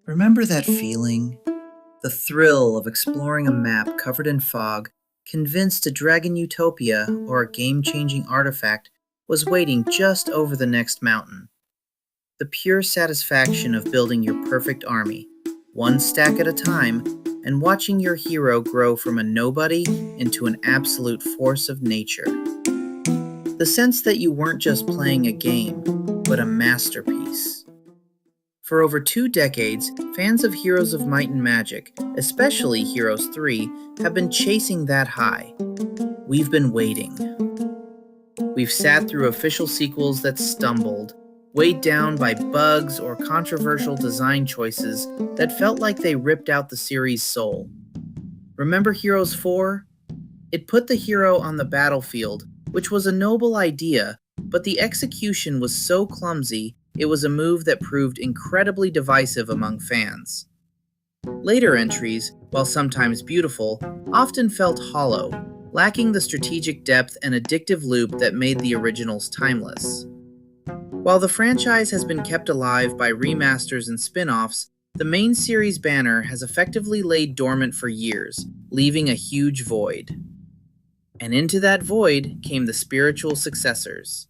Remember that feeling? The thrill of exploring a map covered in fog, convinced a dragon utopia or a game-changing artifact was waiting just over the next mountain. The pure satisfaction of building your perfect army, one stack at a time, and watching your hero grow from a nobody into an absolute force of nature. The sense that you weren't just playing a game, but a masterpiece. For over 2 decades, fans of Heroes of Might and Magic, especially Heroes 3, have been chasing that high. We've been waiting. We've sat through official sequels that stumbled, weighed down by bugs or controversial design choices that felt like they ripped out the series' soul. Remember Heroes 4? It put the hero on the battlefield, which was a noble idea, but the execution was so clumsy it was a move that proved incredibly divisive among fans. Later entries, while sometimes beautiful, often felt hollow, lacking the strategic depth and addictive loop that made the originals timeless. While the franchise has been kept alive by remasters and spin-offs, the main series banner has effectively laid dormant for years, leaving a huge void. And into that void came the spiritual successors.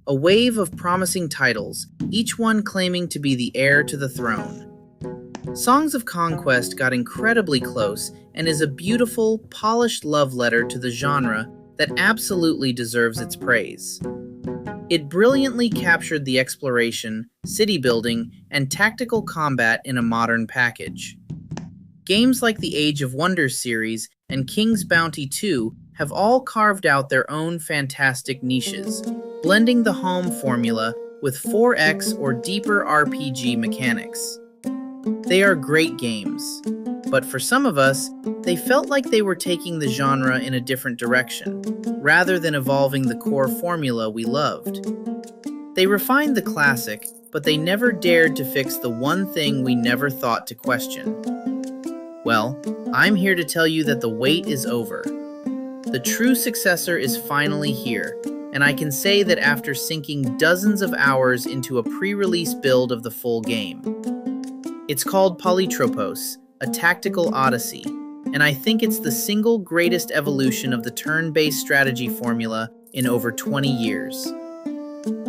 A wave of promising titles, each one claiming to be the heir to the throne. Songs of Conquest got incredibly close and is a beautiful, polished love letter to the genre that absolutely deserves its praise. It brilliantly captured the exploration, city building, and tactical combat in a modern package. Games like the Age of Wonders series and King's Bounty 2 have all carved out their own fantastic niches, blending the home formula with 4X or deeper RPG mechanics. They are great games, but for some of us, they felt like they were taking the genre in a different direction, rather than evolving the core formula we loved. They refined the classic, but they never dared to fix the one thing we never thought to question. Well, I'm here to tell you that the wait is over. The true successor is finally here, and I can say that after sinking dozens of hours into a pre-release build of the full game. It's called Polytropos, a Tactical Odyssey, and I think it's the single greatest evolution of the turn-based strategy formula in over 20 years.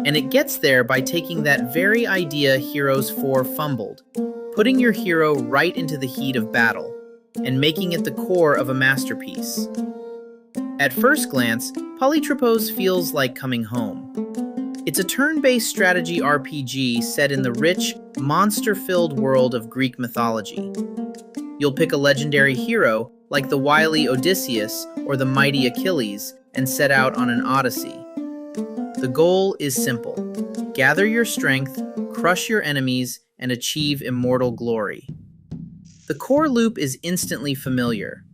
And it gets there by taking that very idea Heroes 4 fumbled, putting your hero right into the heat of battle, and making it the core of a masterpiece. At first glance, Polytropos feels like coming home. It's a turn-based strategy RPG set in the rich, monster-filled world of Greek mythology. You'll pick a legendary hero, like the wily Odysseus or the mighty Achilles, and set out on an odyssey. The goal is simple: gather your strength, crush your enemies, and achieve immortal glory. The core loop is instantly familiar.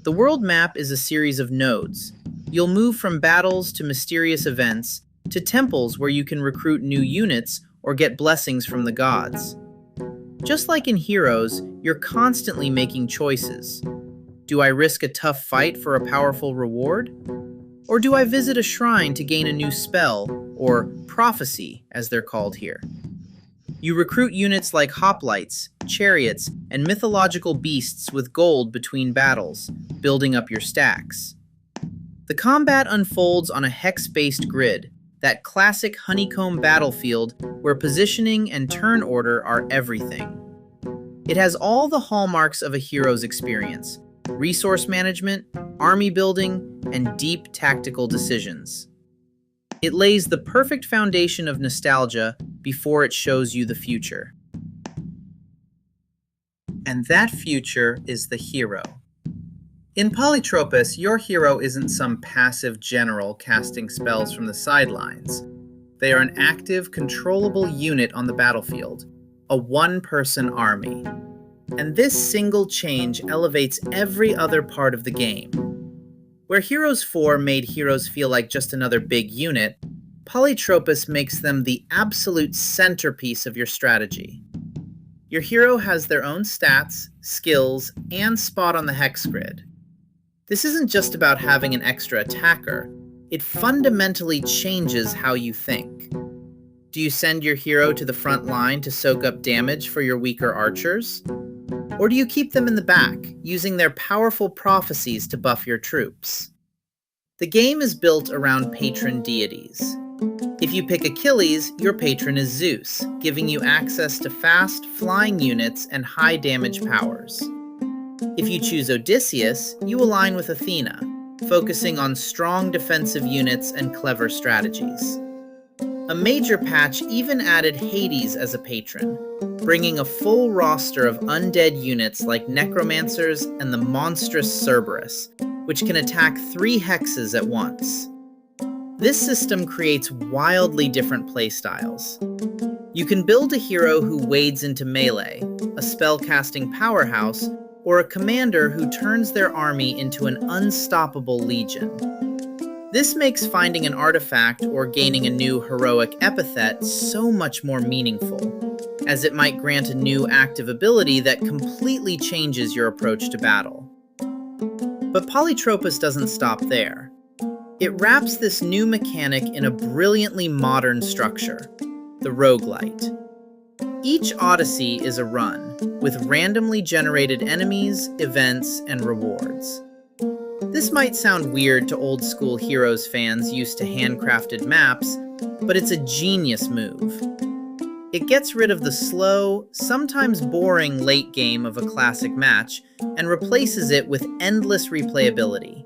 The world map is a series of nodes. You'll move from battles to mysterious events, to temples where you can recruit new units or get blessings from the gods. Just like in Heroes, you're constantly making choices. Do I risk a tough fight for a powerful reward? Or do I visit a shrine to gain a new spell, or prophecy, as they're called here? You recruit units like hoplites, chariots, and mythological beasts with gold between battles, building up your stacks. The combat unfolds on a hex-based grid, that classic honeycomb battlefield where positioning and turn order are everything. It has all the hallmarks of a hero's experience: resource management, army building, and deep tactical decisions. It lays the perfect foundation of nostalgia before it shows you the future. And that future is the hero. In Polytropos, your hero isn't some passive general casting spells from the sidelines. They are an active, controllable unit on the battlefield, a one-person army. And this single change elevates every other part of the game. Where Heroes 4 made heroes feel like just another big unit, Polytropos makes them the absolute centerpiece of your strategy. Your hero has their own stats, skills, and spot on the hex grid. This isn't just about having an extra attacker, it fundamentally changes how you think. Do you send your hero to the front line to soak up damage for your weaker archers? Or do you keep them in the back, using their powerful prophecies to buff your troops? The game is built around patron deities. If you pick Achilles, your patron is Zeus, giving you access to fast, flying units and high damage powers. If you choose Odysseus, you align with Athena, focusing on strong defensive units and clever strategies. A major patch even added Hades as a patron, bringing a full roster of undead units like necromancers and the monstrous Cerberus, which can attack 3 hexes at once. This system creates wildly different playstyles. You can build a hero who wades into melee, a spellcasting powerhouse, or a commander who turns their army into an unstoppable legion. This makes finding an artifact or gaining a new heroic epithet so much more meaningful, as it might grant a new active ability that completely changes your approach to battle. But Polytropos doesn't stop there. It wraps this new mechanic in a brilliantly modern structure, the roguelite. Each Odyssey is a run, with randomly generated enemies, events, and rewards. This might sound weird to old-school Heroes fans used to handcrafted maps, but it's a genius move. It gets rid of the slow, sometimes boring late game of a classic match and replaces it with endless replayability.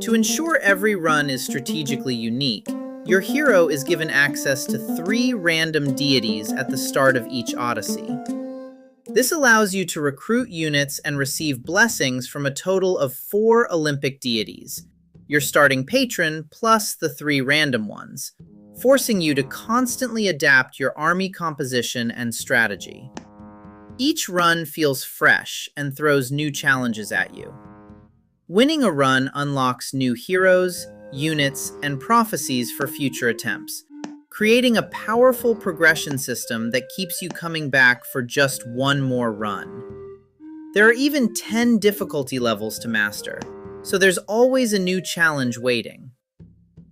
To ensure every run is strategically unique, your hero is given access to 3 random deities at the start of each Odyssey. This allows you to recruit units and receive blessings from a total of 4 Olympic deities, your starting patron plus the 3 random ones, forcing you to constantly adapt your army composition and strategy. Each run feels fresh and throws new challenges at you. Winning a run unlocks new heroes, units, and prophecies for future attempts, creating a powerful progression system that keeps you coming back for just one more run. There are even 10 difficulty levels to master, so there's always a new challenge waiting.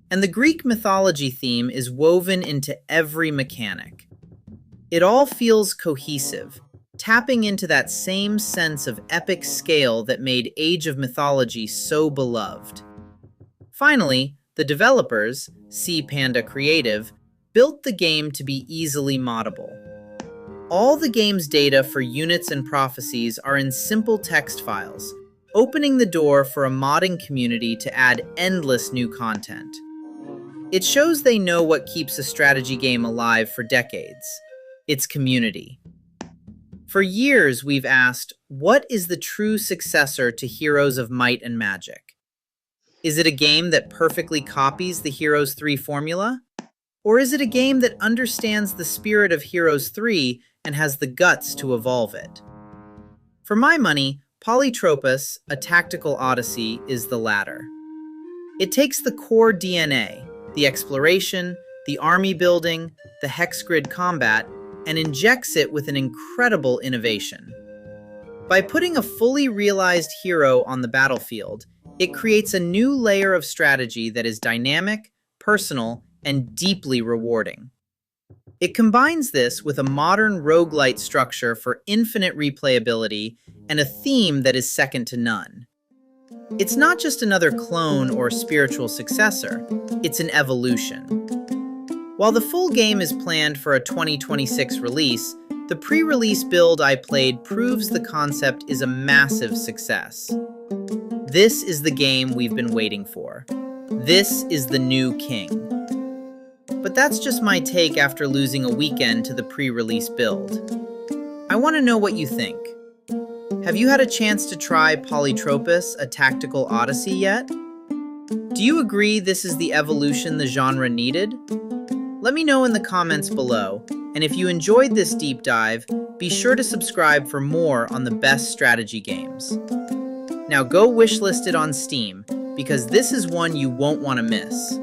And the Greek mythology theme is woven into every mechanic. It all feels cohesive, tapping into that same sense of epic scale that made Age of Mythology so beloved. Finally, the developers, Sea Panda Creative, built the game to be easily moddable. All the game's data for units and prophecies are in simple text files, opening the door for a modding community to add endless new content. It shows they know what keeps a strategy game alive for decades: its community. For years, we've asked, what is the true successor to Heroes of Might and Magic? Is it a game that perfectly copies the Heroes 3 formula? Or is it a game that understands the spirit of Heroes 3 and has the guts to evolve it? For my money, Polytropos, A Tactical Odyssey, is the latter. It takes the core DNA, the exploration, the army building, the hex grid combat, and injects it with an incredible innovation. By putting a fully realized hero on the battlefield, it creates a new layer of strategy that is dynamic, personal, and deeply rewarding. It combines this with a modern roguelite structure for infinite replayability and a theme that is second to none. It's not just another clone or spiritual successor, it's an evolution. While the full game is planned for a 2026 release, the pre-release build I played proves the concept is a massive success. This is the game we've been waiting for. This is the new king. But that's just my take after losing a weekend to the pre-release build. I want to know what you think. Have you had a chance to try Polytropos, A Tactical Odyssey yet? Do you agree this is the evolution the genre needed? Let me know in the comments below, and if you enjoyed this deep dive, be sure to subscribe for more on the best strategy games. Now go wishlist it on Steam, because this is one you won't want to miss.